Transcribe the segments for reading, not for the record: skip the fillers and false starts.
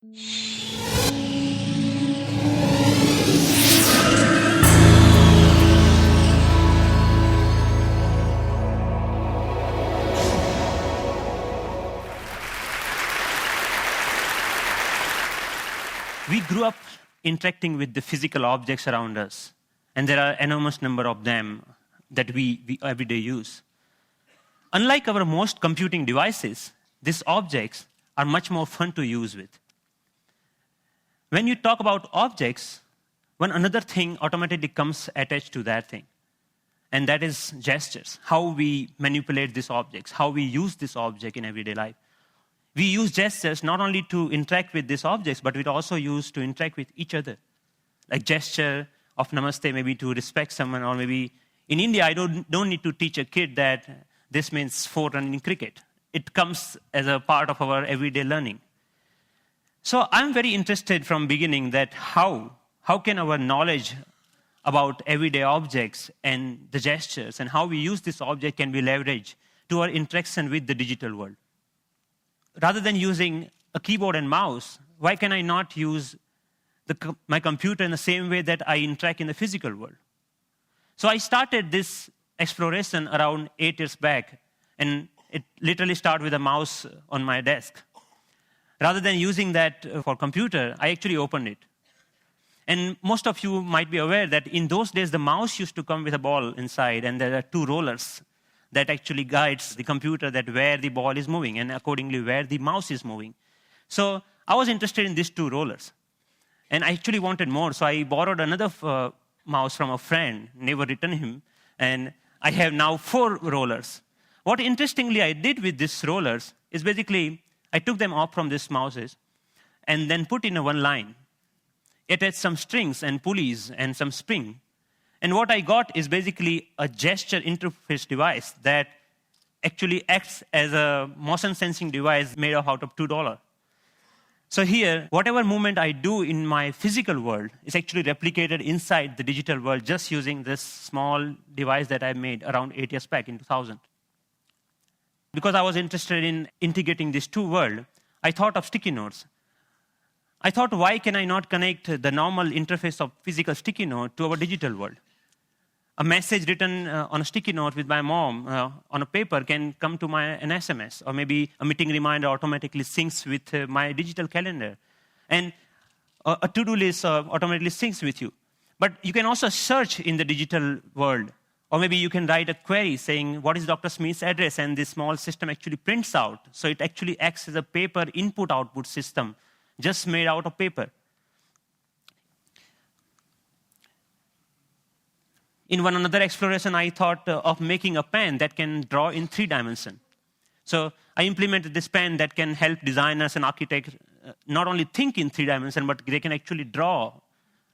We grew up interacting with the physical objects around us, and there are enormous number of them that we every day use. Unlike our most computing devices, these objects are much more fun to use with. When you talk about objects, one another thing automatically comes attached to that thing, and that is gestures, how we manipulate these objects, how we use this object in everyday life. We use gestures not only to interact with these objects, but we also use to interact with each other. Like gesture of namaste, maybe to respect someone, or maybe in India, I don't need to teach a kid that this means 4 run in cricket. It comes as a part of our everyday learning. So I'm very interested from beginning that how can our knowledge about everyday objects and the gestures and how we use this object can be leveraged to our interaction with the digital world. Rather than using a keyboard and mouse, why can I not use my computer in the same way that I interact in the physical world? So I started this exploration around 8 years back, and it literally started with a mouse on my desk. Rather than using that for computer, I actually opened it. And most of you might be aware that in those days, the mouse used to come with a ball inside, and there are 2 rollers that actually guides the computer that where the ball is moving and accordingly where the mouse is moving. So I was interested in these 2 rollers. And I actually wanted more, so I borrowed another mouse from a friend, never returned him, and I have now 4 rollers. What interestingly I did with these rollers is basically I took them off from these mouses and then put in a one line. It had some strings and pulleys and some spring. And what I got is basically a gesture interface device that actually acts as a motion sensing device made out of $2. So here, whatever movement I do in my physical world is actually replicated inside the digital world just using this small device that I made around 8 years back in 2000. Because I was interested in integrating these 2 worlds, I thought of sticky notes. I thought, why can I not connect the normal interface of physical sticky note to our digital world? A message written on a sticky note with my mom on a paper can come to an SMS, or maybe a meeting reminder automatically syncs with my digital calendar. And a to-do list automatically syncs with you. But you can also search in the digital world, or maybe you can write a query saying, what is Dr. Smith's address? And this small system actually prints out. So it actually acts as a paper input-output system, just made out of paper. In one another exploration, I thought of making a pen that can draw in 3 dimensions. So I implemented this pen that can help designers and architects not only think in 3 dimensions, but they can actually draw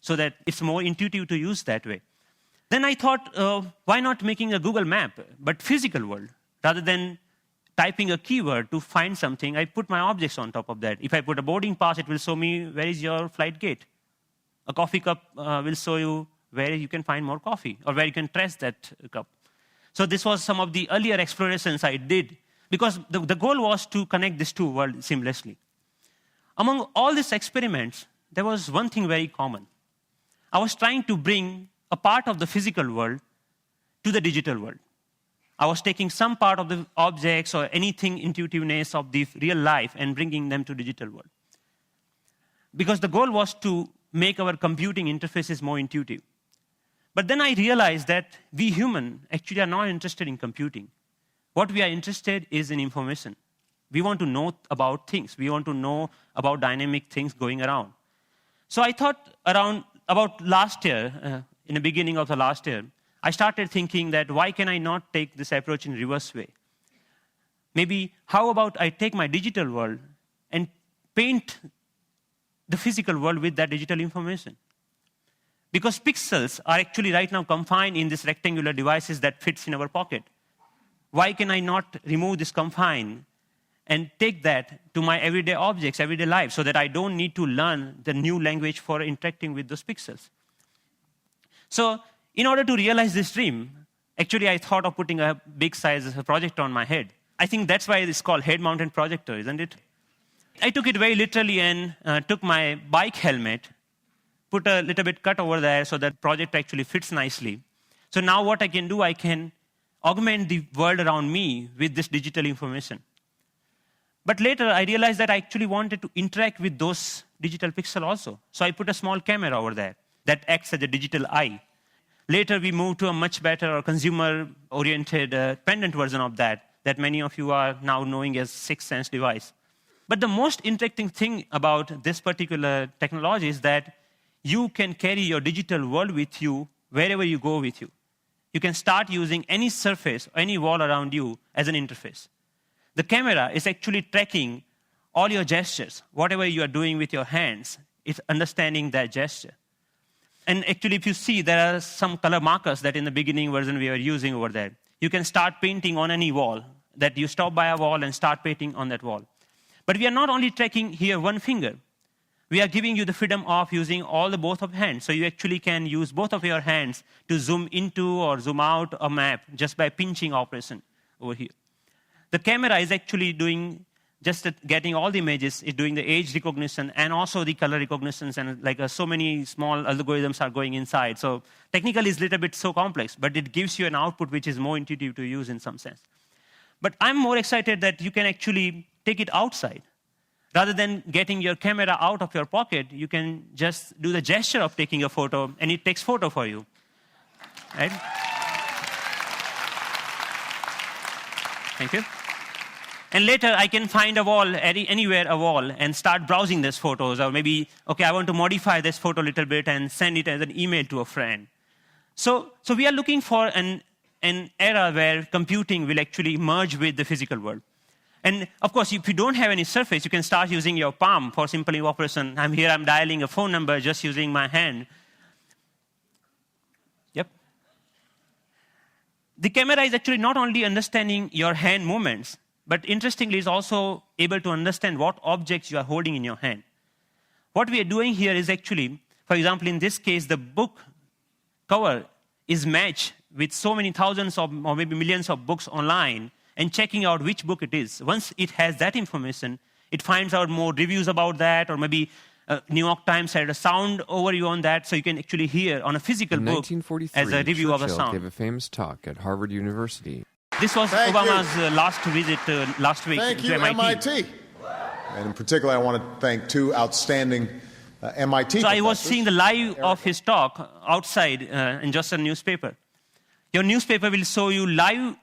so that it's more intuitive to use that way. Then I thought, why not making a Google map, but physical world? Rather than typing a keyword to find something, I put my objects on top of that. If I put a boarding pass, it will show me where is your flight gate. A coffee cup will show you where you can find more coffee, or where you can trace that cup. So this was some of the earlier explorations I did, because the goal was to connect these 2 worlds seamlessly. Among all these experiments, there was one thing very common. I was trying to bring a part of the physical world to the digital world. I was taking some part of the objects or anything intuitiveness of the real life and bringing them to digital world. Because the goal was to make our computing interfaces more intuitive. But then I realized that we humans actually are not interested in computing. What we are interested is in information. We want to know about things. We want to know about dynamic things going around. So I thought about last year, in the beginning of the last year, I started thinking that why can I not take this approach in reverse way? Maybe how about I take my digital world and paint the physical world with that digital information? Because pixels are actually right now confined in these rectangular devices that fits in our pocket. Why can I not remove this confine and take that to my everyday objects, everyday life, so that I don't need to learn the new language for interacting with those pixels? So in order to realize this dream, actually I thought of putting a big size projector on my head. I think that's why it's called head-mounted projector, isn't it? I took it very literally and took my bike helmet, put a little bit cut over there so that project actually fits nicely. So now what I can do, I can augment the world around me with this digital information. But later, I realized that I actually wanted to interact with those digital pixels also. So I put a small camera over there that acts as a digital eye. Later, we moved to a much better or consumer-oriented pendant version of that many of you are now knowing as Sixth Sense device. But the most interesting thing about this particular technology is that you can carry your digital world with you wherever you go with you. You can start using any surface, any wall around you as an interface. The camera is actually tracking all your gestures. Whatever you are doing with your hands, it's understanding that gesture. And actually, if you see, there are some color markers that in the beginning version we were using over there. You can start painting on any wall, that you stop by a wall and start painting on that wall. But we are not only tracking here one finger. We are giving you the freedom of using both of hands. So you actually can use both of your hands to zoom into or zoom out a map just by pinching operation over here. The camera is actually doing getting all the images, it's doing the age recognition and also the color recognitions, and so many small algorithms are going inside. So technically it's a little bit so complex, but it gives you an output which is more intuitive to use in some sense. But I'm more excited that you can actually take it outside. Rather than getting your camera out of your pocket, you can just do the gesture of taking a photo, and it takes photo for you. Right? Thank you. And later, I can find a wall, anywhere a wall, and start browsing these photos. Or maybe, okay, I want to modify this photo a little bit and send it as an email to a friend. So we are looking for an era where computing will actually merge with the physical world. And of course, if you don't have any surface, you can start using your palm for simple operation. I'm dialing a phone number just using my hand. Yep. The camera is actually not only understanding your hand movements, but interestingly, is also able to understand what objects you are holding in your hand. What we are doing here is actually, for example, in this case, the book cover is matched with so many thousands or maybe millions of books online, and checking out which book it is. Once it has that information, it finds out more reviews about that, or maybe New York Times had a sound overview on that, so you can actually hear on a physical book as a review of a sound. Gave a famous talk at Harvard University. This was Obama's last visit last week to MIT. And in particular, I want to thank two outstanding MIT So I was seeing the live of his talk outside in just a newspaper. Your newspaper will show you live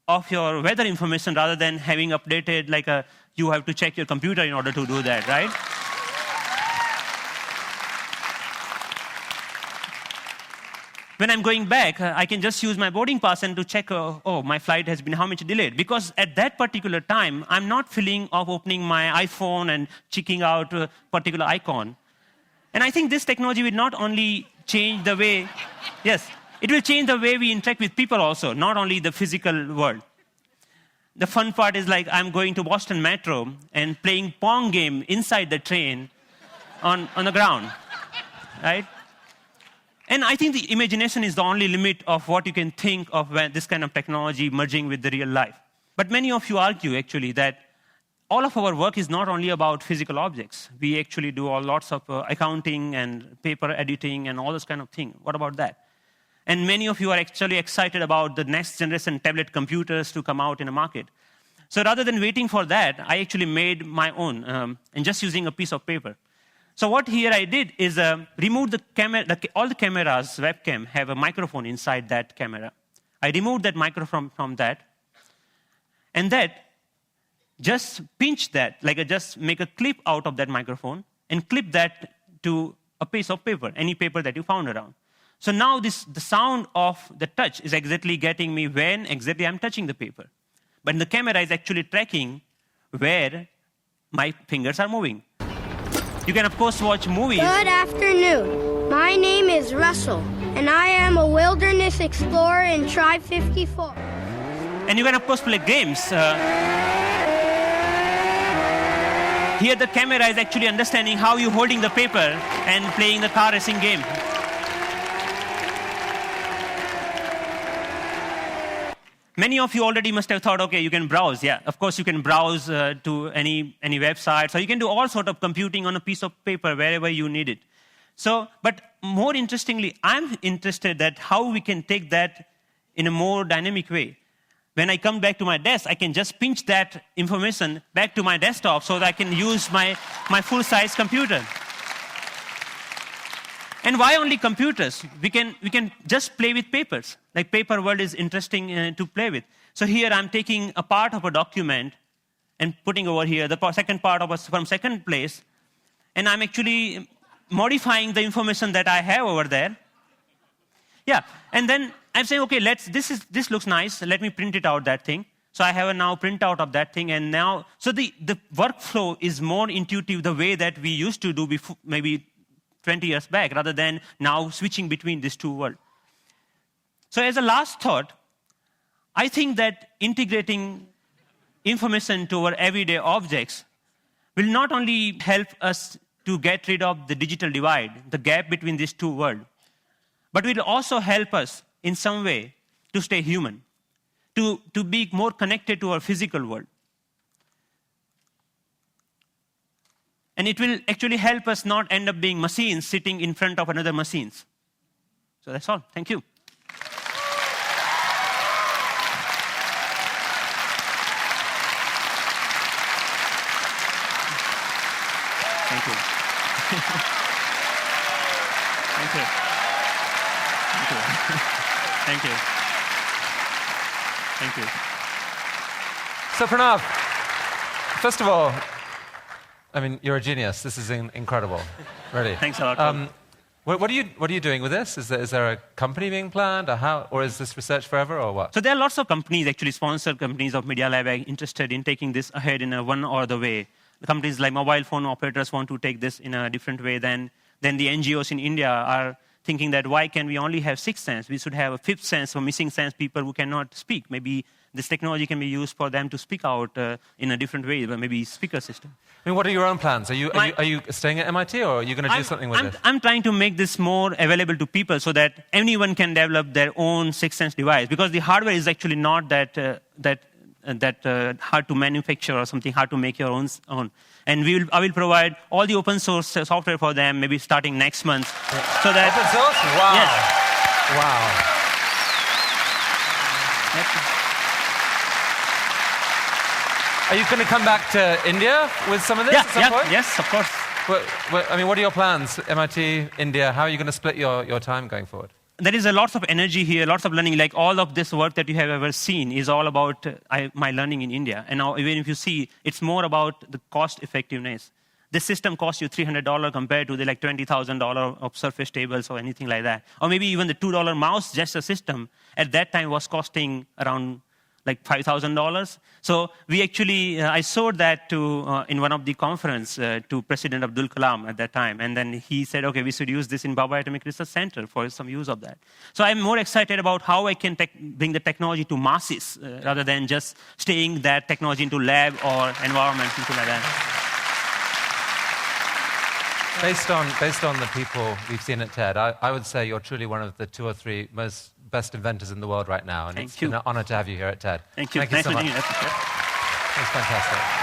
of your weather information rather than having updated you have to check your computer in order to do that, right? When I'm going back, I can just use my boarding pass and to check, my flight has been how much delayed. Because at that particular time, I'm not feeling of opening my iPhone and checking out a particular icon. And I think this technology will not only change the way, yes, it will change the way we interact with people also, not only the physical world. The fun part is I'm going to Boston Metro and playing Pong game inside the train on the ground, right? And I think the imagination is the only limit of what you can think of when this kind of technology merging with the real life. But many of you argue, actually, that all of our work is not only about physical objects. We actually do lots of accounting and paper editing and all this kind of thing. What about that? And many of you are actually excited about the next generation tablet computers to come out in the market. So rather than waiting for that, I actually made my own and just using a piece of paper. So what here I did is remove the camera. All the cameras, webcam, have a microphone inside that camera. I removed that microphone from that. And that, just pinch that, just make a clip out of that microphone and clip that to a piece of paper, any paper that you found around. So now the sound of the touch is exactly getting me when exactly I'm touching the paper. But the camera is actually tracking where my fingers are moving. You can, of course, watch movies. Good afternoon. My name is Russell, and I am a wilderness explorer in Tribe 54. And you can, of course, play games. Here, the camera is actually understanding how you're holding the paper and playing the car racing game. Many of you already must have thought, okay, you can browse. Yeah, of course you can browse to any website. So you can do all sort of computing on a piece of paper wherever you need it. So, but more interestingly, I'm interested that how we can take that in a more dynamic way. When I come back to my desk, I can just pinch that information back to my desktop so that I can use my full-size computer. And why only computers? We can just play with papers. Like paper world is interesting to play with. So here I'm taking a part of a document and putting over here the second part of from second place, and I'm actually modifying the information that I have over there. Yeah, and then I'm saying, okay, this looks nice. Let me print it out, that thing. So I have a now printout of that thing, and now, so the workflow is more intuitive the way that we used to do before, maybe 20 years back, rather than now switching between these two worlds. So as a last thought, I think that integrating information to our everyday objects will not only help us to get rid of the digital divide, the gap between these two worlds, but will also help us in some way to stay human, to be more connected to our physical world. And it will actually help us not end up being machines sitting in front of another machines. So that's all. Thank you. Thank you. Thank you. Thank you. Thank you. Thank you. So Pranav, first of all, I mean, you're a genius. This is incredible, really. Thanks a lot. What are you doing with this? Is there a company being planned, or is this research forever, or what? So there are lots of companies, actually sponsored companies of Media Lab, interested in taking this ahead in one or the way. The companies like mobile phone operators want to take this in a different way than the NGOs in India are thinking that why can we only have sixth sense? We should have a fifth sense for missing sense people who cannot speak. Maybe this technology can be used for them to speak out in a different way, maybe speaker system. I mean, what are your own plans? Are you staying at MIT, or are you going to do something with this? I'm trying to make this more available to people so that anyone can develop their own sixth sense device, because the hardware is actually not that hard to manufacture or something, hard to make your own. And I will provide all the open source software for them, maybe starting next month. So that open source? Wow. Yes. Wow. Are you going to come back to India with some of this at some point? Yes, of course. I mean, what are your plans? MIT, India, how are you going to split your time going forward? There is a lots of energy here, lots of learning. Like all of this work that you have ever seen is all about my learning in India. And now, even if you see, it's more about the cost effectiveness. This system costs you $300 compared to the like $20,000 of Surface tables or anything like that. Or maybe even the $2 mouse gesture system at that time was costing around like $5,000. So we actually, I showed that to in one of the conference to President Abdul Kalam at that time. And then he said, okay, we should use this in Bhabha Atomic Research Center for some use of that. So I'm more excited about how I can bring the technology to masses rather than just staying that technology into lab or environment, something like that. Based on the people we've seen at TED, I would say you're truly one of the 2 or 3 best inventors in the world right now. And it's been an honor to have you here at TED. Thank you. Thank you so much. Nice to meet you. That's fantastic.